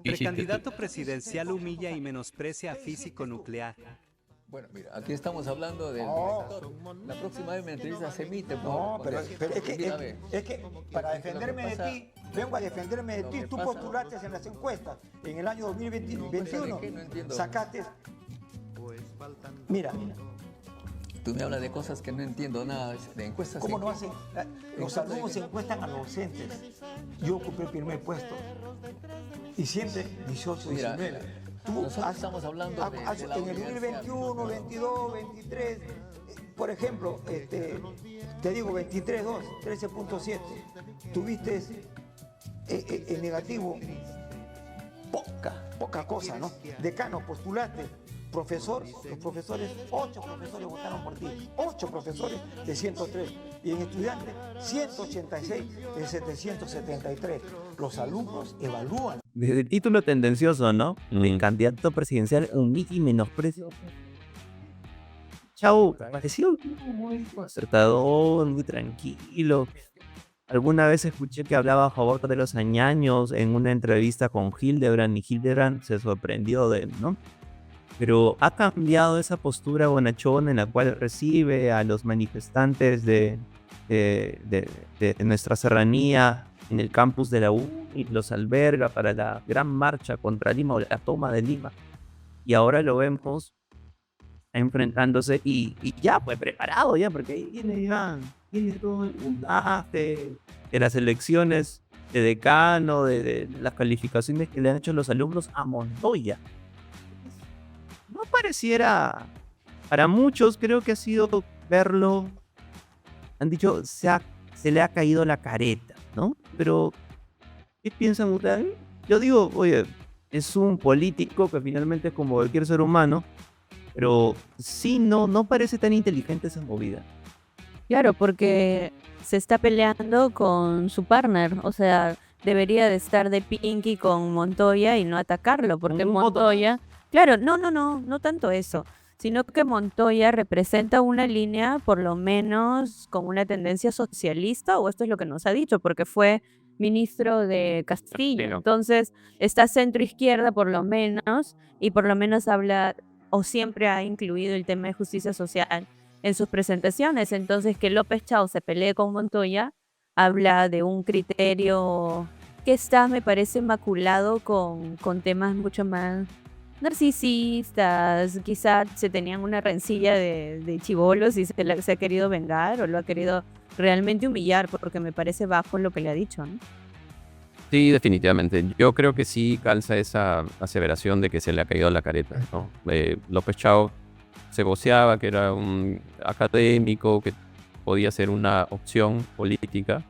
Precandidato presidencial humilla y menosprecia a físico nuclear. Bueno, mira, aquí estamos hablando del No. rector. La próxima vez me entrevista se emite. No, pero es que, Mira, ve. es que para Es que lo que defenderme pasa- de ti, vengo a defenderme de lo ti. que Tú pasa- postulaste en las encuestas en el año ¿de 2021, qué? No entiendo. sacaste. Mira, Tú me hablas de cosas que no entiendo nada, de encuestas. ¿cómo ¿en no qué? hacen? Los alumnos se encuestan a los docentes. Yo ocupé el primer puesto. Y siempre 18, Mira, 19. nosotros estamos hablando de la en el universidad. 2021, 22, 23, por ejemplo, te digo 23, 2, 13.7. Tuviste en negativo poca cosa, ¿no? Decano, postulaste. Profesor, los profesores, 8 profesores votaron por ti, 8 profesores de 103, y en estudiantes 186 de 773. Los alumnos evalúan. Desde el título tendencioso, ¿no? El candidato presidencial humilla y menosprecio. Chau, parecía un tipo muy concertador, muy tranquilo. Alguna vez escuché que hablaba a favor de los añaños en una entrevista con Hildebrand, y Hildebrand se sorprendió de él, ¿no? Pero ha cambiado esa postura bonachona en la cual recibe a los manifestantes de nuestra serranía en el campus de la U y los alberga para la gran marcha contra Lima o la toma de Lima. Y ahora lo vemos enfrentándose y ya fue preparado ya, porque ahí tiene todo el puntaje de las elecciones de decano, de las calificaciones que le han hecho los alumnos a Montoya. No pareciera, para muchos creo que ha sido verlo, han dicho, se le ha caído la careta, ¿no? Pero, ¿qué piensan ustedes? Yo digo, oye, es un político que finalmente es como cualquier ser humano, pero sí, no parece tan inteligente esa movida. Claro, porque se está peleando con su partner, o sea, debería de estar de pinky con Montoya y no atacarlo, porque Un voto. Montoya, claro, no tanto eso, sino que Montoya representa una línea, por lo menos, con una tendencia socialista, o esto es lo que nos ha dicho, porque fue ministro de Castillo, Castillo. entonces está centro izquierda por lo menos, y por lo menos habla, o siempre ha incluido el tema de justicia social en sus presentaciones. Entonces, que López Chao se pelee con Montoya habla de un criterio que está, me parece, maculado con temas mucho más narcisistas. Quizá se tenían una rencilla de chibolos y se ha querido vengar o lo ha querido realmente humillar, porque me parece bajo lo que le ha dicho, ¿no? Sí, definitivamente. Yo creo que sí calza esa aseveración de que se le ha caído la careta, ¿no? López Chao se voceaba que era un académico, que podía ser una opción política,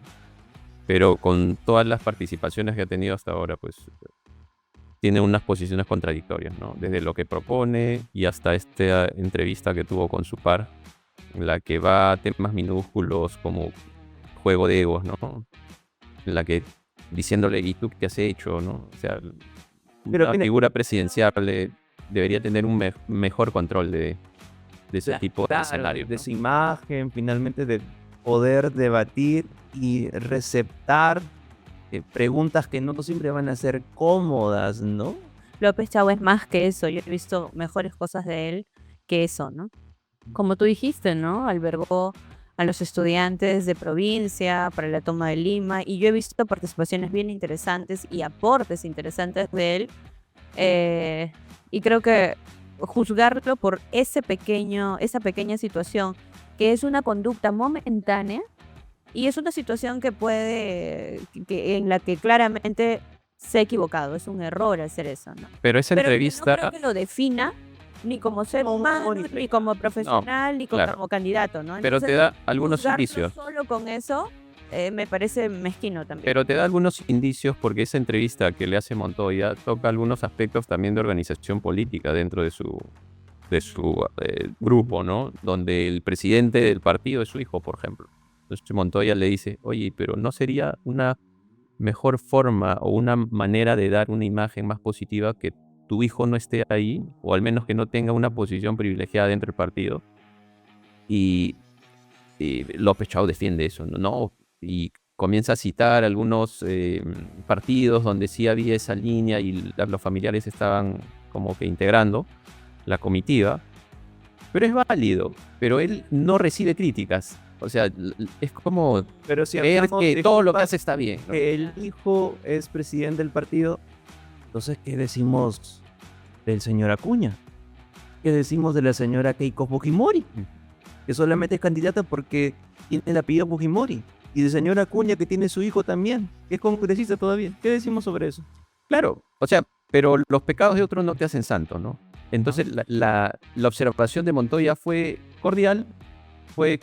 pero con todas las participaciones que ha tenido hasta ahora, pues tiene unas posiciones contradictorias, ¿no? Desde lo que propone y hasta esta entrevista que tuvo con su par, en la que va a temas minúsculos como juego de egos, ¿no? En la que diciéndole, ¿y tú qué has hecho? ¿No? O sea, Pero una tiene- figura presidencial debería tener un mejor control de ese tipo de Claro, escenarios, de ¿no? su imagen, finalmente de poder debatir y receptar preguntas que no siempre van a ser cómodas, ¿no? López Chao es más que eso. Yo he visto mejores cosas de él que eso, ¿no? Como tú dijiste, ¿no? Albergó a los estudiantes de provincia para la toma de Lima, y yo he visto participaciones bien interesantes y aportes interesantes de él, y creo que juzgarlo por esa pequeña situación, que es una conducta momentánea y es una situación en la que claramente se ha equivocado, es un error hacer eso, ¿no? Pero esa Pero que no entrevista, creo que lo defina ni como ser humano, ni como profesional, ni claro. como candidato, ¿no? pero te Entonces, da algunos juzgarlo indicios. solo con eso me parece mezquino también. Pero te da algunos indicios porque esa entrevista que le hace Montoya toca algunos aspectos también de organización política dentro de su grupo, ¿no? Donde el presidente del partido es su hijo, por ejemplo. Entonces Montoya le dice, oye, pero ¿no sería una mejor forma o una manera de dar una imagen más positiva que tu hijo no esté ahí, o al menos que no tenga una posición privilegiada dentro del partido? Y López Chao defiende eso, ¿no? Y comienza a citar algunos partidos donde sí había esa línea y los familiares estaban como que integrando la comitiva, pero es válido, pero él no recibe críticas. O sea, es como Pero si creer hablamos que de todo lo que culpas, hace está bien, ¿no? que el hijo es presidente del partido, entonces, ¿qué decimos del señor Acuña? ¿Qué decimos de la señora Keiko Fujimori? Que solamente es candidata porque tiene el apellido Fujimori. Y del señor Acuña, que tiene su hijo también, que es congresista todavía. ¿Qué decimos sobre eso? Claro, o sea, pero los pecados de otros no te hacen santo, ¿no? Entonces la observación de Montoya fue cordial, fue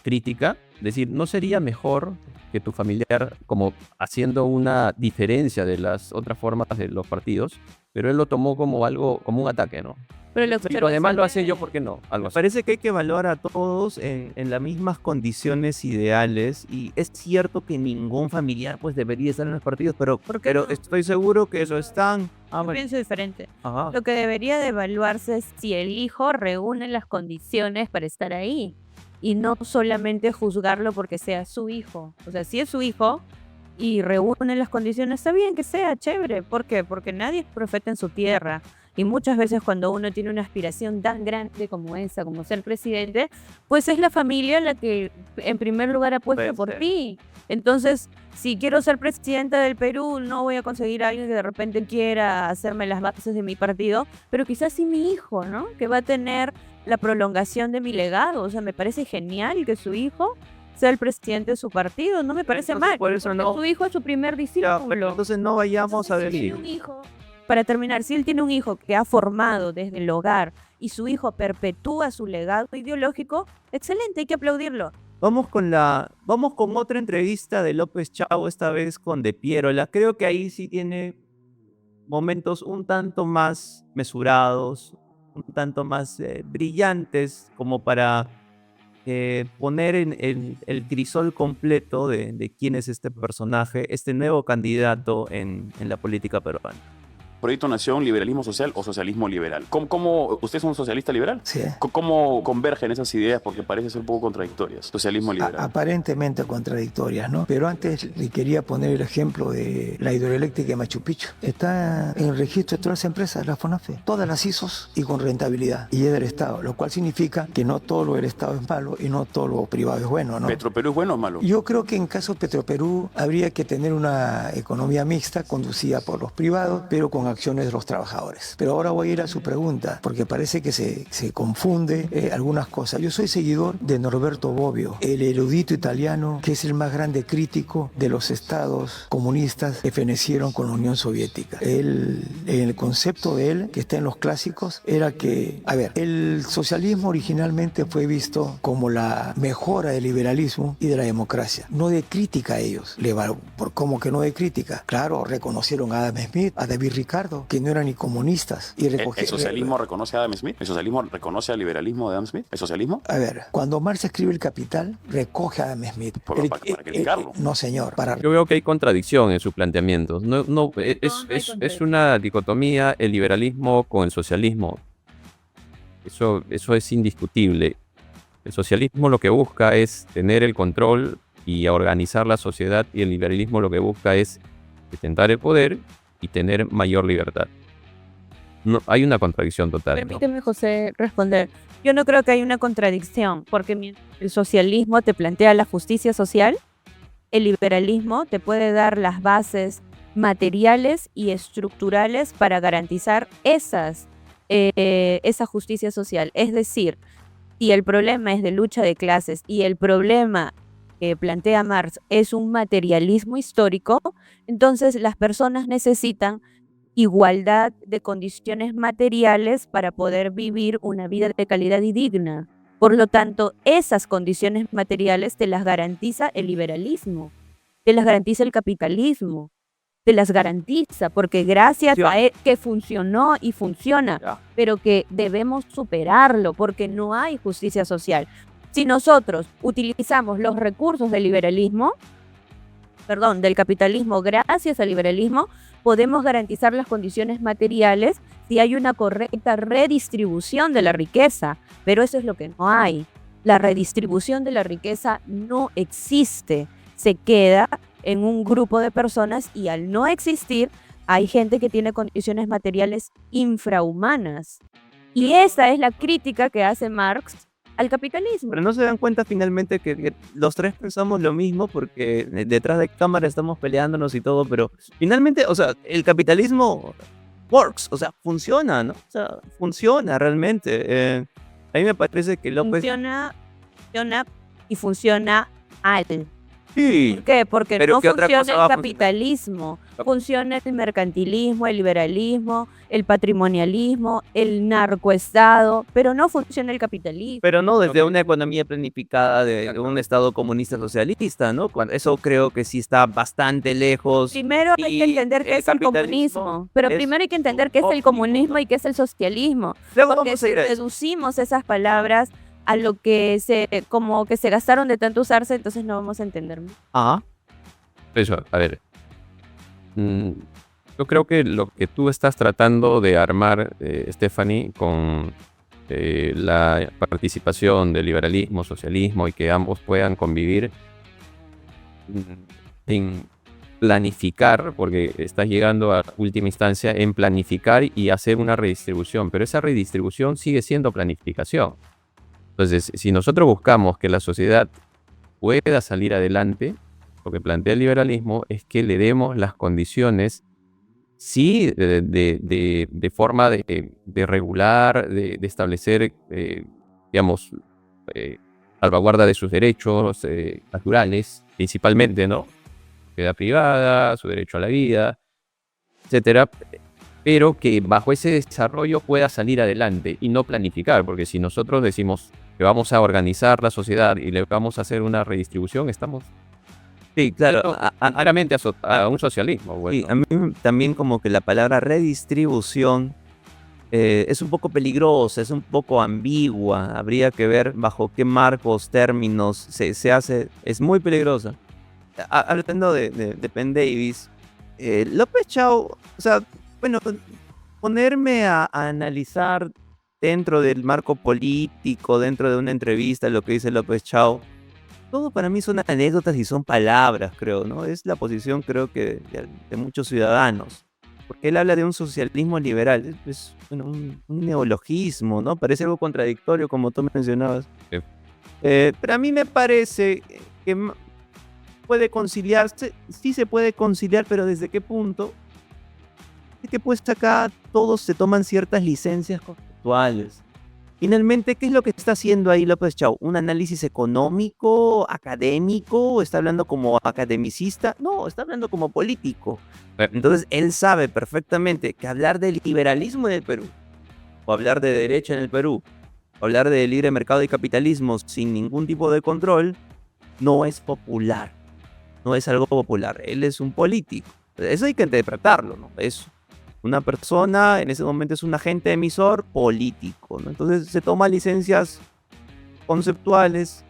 crítica, es decir, ¿no sería mejor que tu familiar, como haciendo una diferencia de las otras formas de los partidos, pero él lo tomó como algo, como un ataque, ¿no? Pero la Si los demás lo hacen, yo, observación ¿por qué no? Algo Me así. parece que hay que evaluar a todos en las mismas condiciones ideales, y es cierto que ningún familiar pues debería estar en los partidos, pero qué no? estoy seguro que eso están. yo Bueno. pienso diferente. Ajá. Lo que debería de evaluarse es si el hijo reúne las condiciones para estar ahí y no solamente juzgarlo porque sea su hijo. O sea, si es su hijo y reúne las condiciones, está bien que sea chévere. ¿Por qué? Porque nadie es profeta en su tierra. Y muchas veces cuando uno tiene una aspiración tan grande como esa, como ser presidente, pues es la familia la que en primer lugar apuesta Puede por ser. ti. Entonces, si quiero ser presidenta del Perú, no voy a conseguir a alguien que de repente quiera hacerme las bases de mi partido, pero quizás sí mi hijo, ¿no? Que va a tener la prolongación de mi legado. O sea, me parece genial que su hijo sea el presidente de su partido. No me parece Entonces, mal. por eso porque no. su hijo es su primer Ya, discípulo. pero entonces no vayamos a Entonces, si ver. tiene un hijo, para terminar, si él tiene un hijo que ha formado desde el hogar y su hijo perpetúa su legado ideológico, excelente, hay que aplaudirlo. Vamos con otra entrevista de López Chau, esta vez con De Pierola. Creo que ahí sí tiene momentos un tanto más mesurados, un tanto más brillantes, como para poner en el crisol completo de quién es este personaje, este nuevo candidato en la política peruana. Proyecto Nación, liberalismo social o socialismo liberal. ¿Usted es un socialista liberal? Sí. ¿Cómo convergen esas ideas? Porque parecen ser un poco contradictorias. Socialismo liberal. Aparentemente contradictorias, ¿no? Pero antes le quería poner el ejemplo de la hidroeléctrica de Machu Picchu. Está en el registro de todas las empresas, la FONAFE, todas las ISOs y con rentabilidad. Y es del Estado, lo cual significa que no todo lo del Estado es malo y no todo lo privado es bueno, ¿no? ¿Petroperú es bueno o malo? Yo creo que en caso de Petroperú habría que tener una economía mixta conducida por los privados, pero con acciones de los trabajadores. Pero ahora voy a ir a su pregunta, porque parece que se confunde algunas cosas. Yo soy seguidor de Norberto Bobbio, el erudito italiano que es el más grande crítico de los estados comunistas que fenecieron con la Unión Soviética. El concepto de él, que está en los clásicos, era que, a ver, el socialismo originalmente fue visto como la mejora del liberalismo y de la democracia, no de crítica a ellos. ¿Cómo que no de crítica? Claro, reconocieron a Adam Smith, a David Ricardo, que no eran ni comunistas. Y ¿El socialismo reconoce a Adam Smith? ¿El socialismo reconoce al liberalismo de Adam Smith? ¿El socialismo? A ver, cuando Marx escribe El Capital, recoge a Adam Smith. ¿Para criticarlo? No, señor, para... Yo veo que hay contradicción en sus planteamientos. Es una dicotomía el liberalismo con el socialismo. Eso es indiscutible. El socialismo lo que busca es tener el control y organizar la sociedad, y el liberalismo lo que busca es detentar el poder y tener mayor libertad. No, hay una contradicción total, ¿no? Permíteme, José, responder. Yo no creo que haya una contradicción, porque mientras el socialismo te plantea la justicia social, el liberalismo te puede dar las bases materiales y estructurales para garantizar esa justicia social. Es decir, si el problema es de lucha de clases y el problema que plantea Marx es un materialismo histórico, entonces las personas necesitan igualdad de condiciones materiales para poder vivir una vida de calidad y digna. Por lo tanto, esas condiciones materiales te las garantiza el liberalismo, te las garantiza el capitalismo, te las garantiza, porque gracias a él que funcionó y funciona, pero que debemos superarlo porque no hay justicia social. Si nosotros utilizamos los recursos del capitalismo gracias al liberalismo, podemos garantizar las condiciones materiales si hay una correcta redistribución de la riqueza, pero eso es lo que no hay. La redistribución de la riqueza no existe. se queda en un grupo de personas y al no existir, hay gente que tiene condiciones materiales infrahumanas. Y esa es la crítica que hace Marx al capitalismo. Pero no se dan cuenta finalmente que los tres pensamos lo mismo porque detrás de cámara estamos peleándonos y todo, pero finalmente, o sea, el capitalismo works, o sea, funciona, ¿no? O sea, funciona realmente. A mí me parece que López... Funciona y funciona mal. Sí, ¿Por qué? Porque pero no ¿qué otra cosa funciona va el a funcionar? capitalismo, funciona el mercantilismo, el liberalismo, el patrimonialismo, el narcoestado, pero no funciona el capitalismo. pero no desde una economía planificada de un Estado comunista socialista, ¿no? Eso creo que sí está bastante lejos. Primero hay que Y entender qué el es el capitalismo comunismo, pero es primero hay que entender qué es el óptimo. comunismo y qué es el socialismo, Luego porque vamos a si ir a eso. reducimos esas palabras a lo que como que se gastaron de tanto usarse, entonces no vamos a entender. Ah, Eso, a ver. Yo creo que lo que tú estás tratando de armar, Stephanie, con la participación del liberalismo, socialismo y que ambos puedan convivir en planificar, porque estás llegando a última instancia en planificar y hacer una redistribución, pero esa redistribución sigue siendo planificación. Entonces, si nosotros buscamos que la sociedad pueda salir adelante, lo que plantea el liberalismo es que le demos las condiciones, sí, de forma de regular, de establecer, digamos, salvaguarda de sus derechos naturales, principalmente, ¿no? Propiedad privada, su derecho a la vida, etcétera, pero que bajo ese desarrollo pueda salir adelante y no planificar, porque si nosotros decimos que vamos a organizar la sociedad y le vamos a hacer una redistribución, estamos sí, claro. claramente a un socialismo. Sí, Bueno. a mí también como que la palabra redistribución es un poco peligrosa, es un poco ambigua. Habría que ver bajo qué marcos, términos se hace. Es muy peligrosa. Hablando de Penn Davis, López Chao, o sea, bueno, ponerme a analizar dentro del marco político, dentro de una entrevista, lo que dice López Chao, todo para mí son anécdotas y son palabras, creo, ¿no? Es la posición, creo que, de muchos ciudadanos. Porque él habla de un socialismo liberal. Es bueno, un neologismo, ¿no? Parece algo contradictorio, como tú mencionabas. Sí. Pero a mí me parece que puede conciliarse, sí se puede conciliar, pero ¿desde qué punto? Es que pues acá todos se toman ciertas licencias conceptuales. Finalmente, ¿qué es lo que está haciendo ahí López Chao? ¿Un análisis económico, académico? ¿Está hablando como academicista? No, está hablando como político. Entonces, él sabe perfectamente que hablar de liberalismo en el Perú, o hablar de derecha en el Perú, o hablar de libre mercado y capitalismo sin ningún tipo de control, no es popular. No es algo popular. Él es un político. Eso hay que interpretarlo, ¿no? Es una persona, en ese momento es un agente emisor político, ¿no? Entonces se toma licencias conceptuales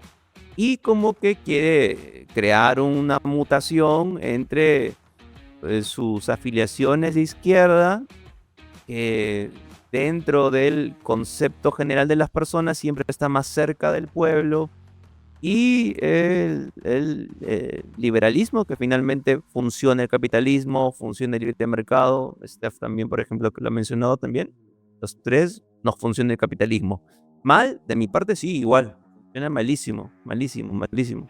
y como que quiere crear una mutación entre sus afiliaciones de izquierda, que dentro del concepto general de las personas siempre está más cerca del pueblo, y el liberalismo, que finalmente funciona el capitalismo, funciona el libre mercado. Steph también, por ejemplo, que lo ha mencionado también. Los tres no funciona el capitalismo. Mal, de mi parte sí, igual. Funciona malísimo, malísimo, malísimo.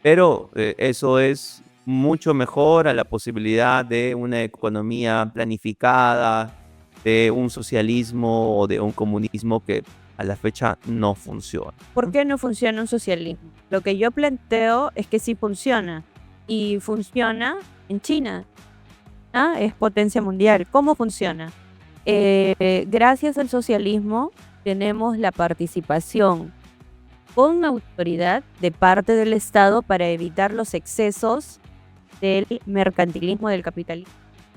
Pero eso es mucho mejor a la posibilidad de una economía planificada, de un socialismo o de un comunismo que a la fecha no funciona. ¿Por qué no funciona un socialismo? Lo que yo planteo es que sí funciona. Y funciona en China. ¿Ah? Es potencia mundial. ¿Cómo funciona? Gracias al socialismo tenemos la participación con autoridad de parte del Estado para evitar los excesos del mercantilismo del capitalismo.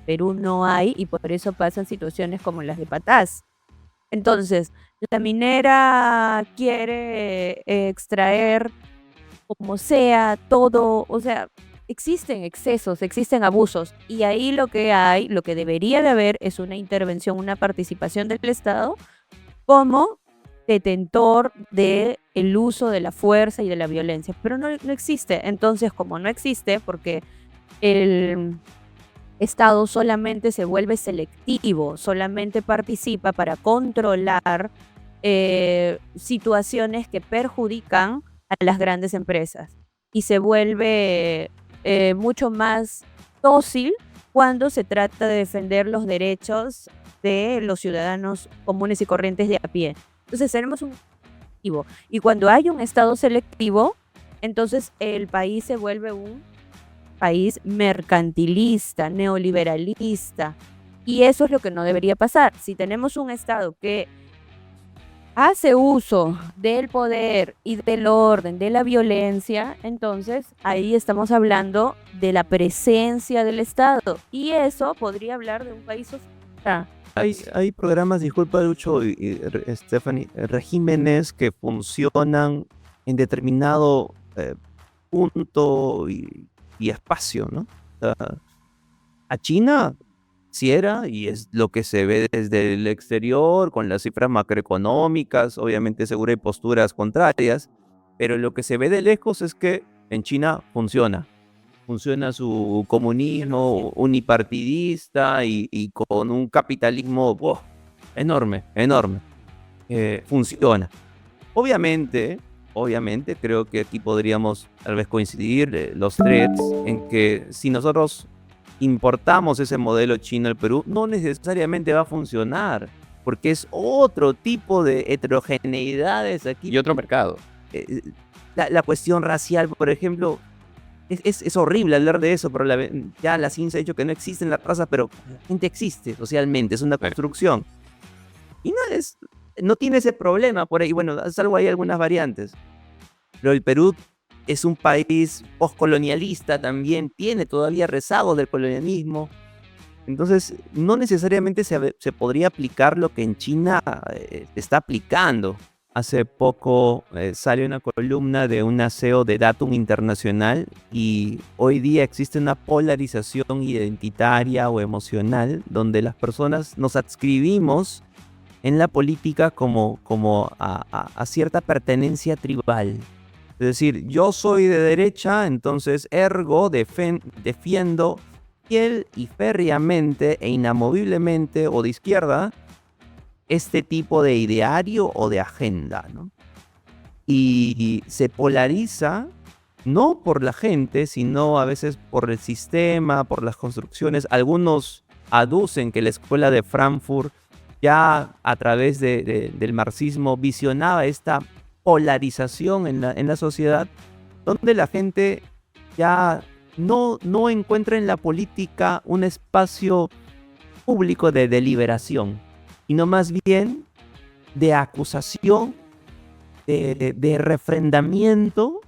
Perú no hay y por eso pasan situaciones como las de Patás. Entonces, la minera quiere extraer como sea todo, o sea, existen excesos, existen abusos y ahí lo que debería de haber es una intervención, una participación del Estado como detentor del uso de la fuerza y de la violencia, pero no existe. Entonces, como no existe, porque el Estado solamente se vuelve selectivo, solamente participa para controlar situaciones que perjudican a las grandes empresas y se vuelve mucho más dócil cuando se trata de defender los derechos de los ciudadanos comunes y corrientes de a pie. Entonces tenemos un selectivo, y cuando hay un Estado selectivo, entonces el país se vuelve un país mercantilista, neoliberalista, y eso es lo que no debería pasar. Si tenemos un Estado que hace uso del poder y del orden, de la violencia, entonces ahí estamos hablando de la presencia del Estado, y eso podría hablar de un país socialista. Hay programas, disculpa Lucho y Stephanie, regímenes que funcionan en determinado punto y espacio, ¿no? O sea, a China sí era, y es lo que se ve desde el exterior, con las cifras macroeconómicas, obviamente seguro hay posturas contrarias, pero lo que se ve de lejos es que en China funciona su comunismo unipartidista y con un capitalismo enorme, funciona. Obviamente, creo que aquí podríamos tal vez coincidir los tres en que si nosotros importamos ese modelo chino al Perú, no necesariamente va a funcionar, porque es otro tipo de heterogeneidades aquí. Y otro mercado. La cuestión racial, por ejemplo, es horrible hablar de eso, pero ya la ciencia ha dicho que no existen las razas, pero la gente existe socialmente, es una construcción. Y no tiene ese problema por ahí. Bueno, salvo hay algunas variantes. Pero el Perú es un país postcolonialista también, tiene todavía rezagos del colonialismo. Entonces, no necesariamente se podría aplicar lo que en China está aplicando. Hace poco salió una columna de un CEO de Datum Internacional, y hoy día existe una polarización identitaria o emocional donde las personas nos adscribimos en la política como a cierta pertenencia tribal. Es decir, yo soy de derecha, entonces ergo defiendo fiel y férreamente e inamoviblemente, o de izquierda, este tipo de ideario o de agenda, ¿no? Y se polariza no por la gente, sino a veces por el sistema, por las construcciones. Algunos aducen que la escuela de Frankfurt ya a través del marxismo visionaba esta polarización en la sociedad, donde la gente ya no encuentra en la política un espacio público de deliberación, sino más bien de acusación, de refrendamiento,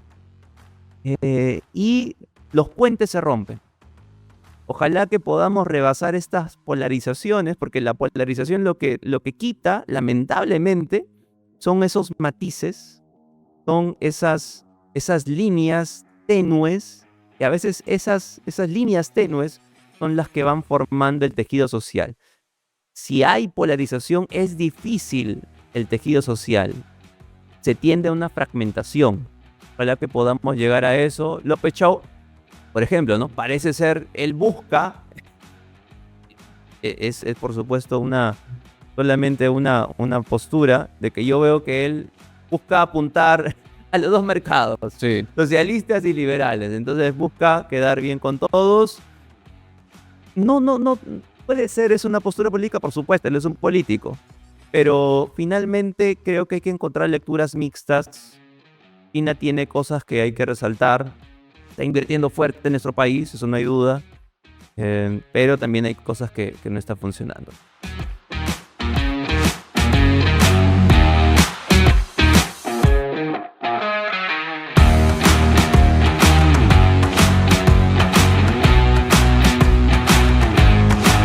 y los puentes se rompen. Ojalá que podamos rebasar estas polarizaciones, porque la polarización lo que quita, lamentablemente, son esos matices, son esas líneas tenues, y a veces esas líneas tenues son las que van formando el tejido social. Si hay polarización, es difícil el tejido social. Se tiende a una fragmentación. Ojalá que podamos llegar a eso. López Chau, por ejemplo, ¿no? Parece ser, él busca, es por supuesto solamente una postura de que yo veo que él busca apuntar a los dos mercados, sí, socialistas y liberales. Entonces busca quedar bien con todos. No puede ser, es una postura política, por supuesto, él es un político, pero finalmente creo que hay que encontrar lecturas mixtas. China tiene cosas que hay que resaltar, está invirtiendo fuerte en nuestro país, eso no hay duda, pero también hay cosas que no están funcionando.